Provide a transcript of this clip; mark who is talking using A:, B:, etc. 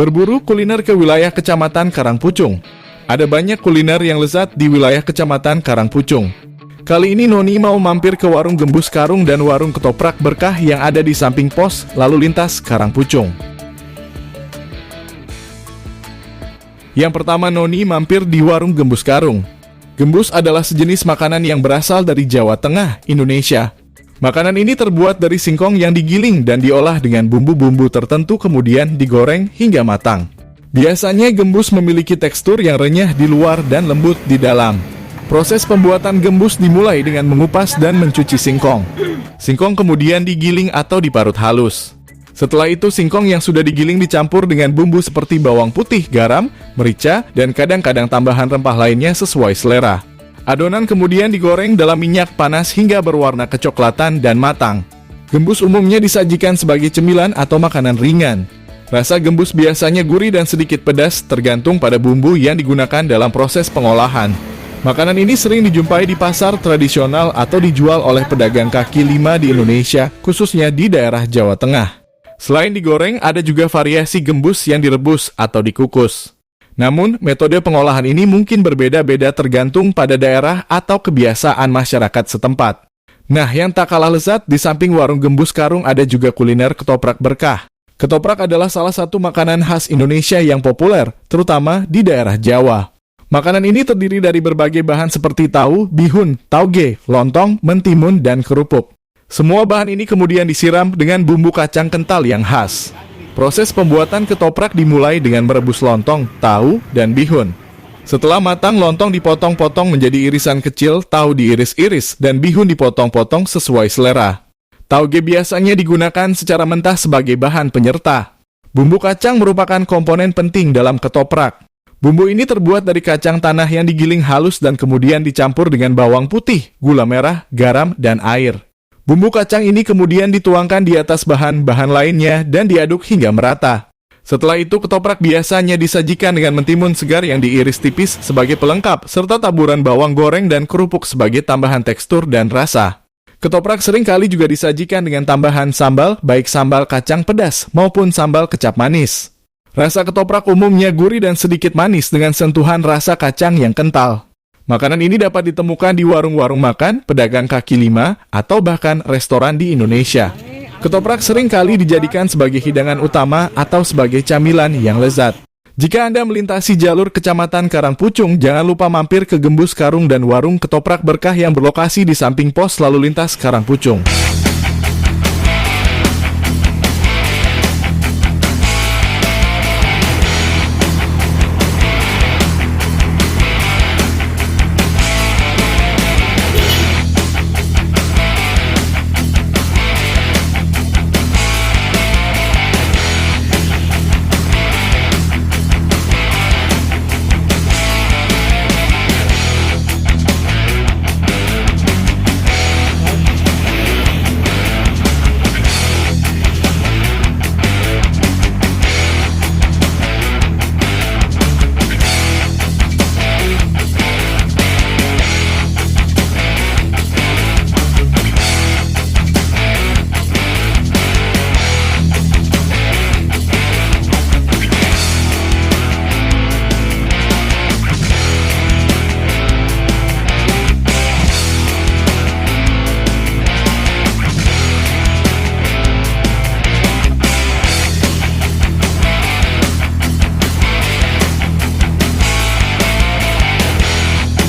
A: Berburu kuliner ke wilayah Kecamatan Karangpucung. Ada banyak kuliner yang lezat di wilayah Kecamatan Karangpucung. Kali ini Noni mau mampir ke warung Gembus Karung dan warung Ketoprak Berkah yang ada di samping pos lalu lintas Karangpucung. Yang pertama, Noni mampir di warung Gembus Karung. Gembus adalah sejenis makanan yang berasal dari Jawa Tengah, Indonesia. Makanan ini terbuat dari singkong yang digiling dan diolah dengan bumbu-bumbu tertentu kemudian digoreng hingga matang. Biasanya gembus memiliki tekstur yang renyah di luar dan lembut di dalam. Proses pembuatan gembus dimulai dengan mengupas dan mencuci singkong. Singkong kemudian digiling atau diparut halus. Setelah itu singkong yang sudah digiling dicampur dengan bumbu seperti bawang putih, garam, merica, dan kadang-kadang tambahan rempah lainnya sesuai selera. Adonan kemudian digoreng dalam minyak panas hingga berwarna kecoklatan dan matang. Gembus umumnya disajikan sebagai cemilan atau makanan ringan. Rasa gembus biasanya gurih dan sedikit pedas tergantung pada bumbu yang digunakan dalam proses pengolahan. Makanan ini sering dijumpai di pasar tradisional atau dijual oleh pedagang kaki lima di Indonesia, khususnya di daerah Jawa Tengah. Selain digoreng, ada juga variasi gembus yang direbus atau dikukus. Namun, metode pengolahan ini mungkin berbeda-beda tergantung pada daerah atau kebiasaan masyarakat setempat. Nah, yang tak kalah lezat, di samping warung Gembus Karung ada juga kuliner Ketoprak Berkah. Ketoprak adalah salah satu makanan khas Indonesia yang populer, terutama di daerah Jawa. Makanan ini terdiri dari berbagai bahan seperti tahu, bihun, tauge, lontong, mentimun, dan kerupuk. Semua bahan ini kemudian disiram dengan bumbu kacang kental yang khas. Proses pembuatan ketoprak dimulai dengan merebus lontong, tahu, dan bihun. Setelah matang, lontong dipotong-potong menjadi irisan kecil, tahu diiris-iris, dan bihun dipotong-potong sesuai selera. Tauge biasanya digunakan secara mentah sebagai bahan penyerta. Bumbu kacang merupakan komponen penting dalam ketoprak. Bumbu ini terbuat dari kacang tanah yang digiling halus dan kemudian dicampur dengan bawang putih, gula merah, garam, dan air. Bumbu kacang ini kemudian dituangkan di atas bahan-bahan lainnya dan diaduk hingga merata. Setelah itu, ketoprak biasanya disajikan dengan mentimun segar yang diiris tipis sebagai pelengkap, serta taburan bawang goreng dan kerupuk sebagai tambahan tekstur dan rasa. Ketoprak seringkali juga disajikan dengan tambahan sambal, baik sambal kacang pedas maupun sambal kecap manis. Rasa ketoprak umumnya gurih dan sedikit manis dengan sentuhan rasa kacang yang kental. Makanan ini dapat ditemukan di warung-warung makan, pedagang kaki lima, atau bahkan restoran di Indonesia. Ketoprak sering kali dijadikan sebagai hidangan utama atau sebagai camilan yang lezat. Jika Anda melintasi jalur Kecamatan Karangpucung, jangan lupa mampir ke Gembus Karung dan warung Ketoprak Berkah yang berlokasi di samping pos lalu lintas Karangpucung.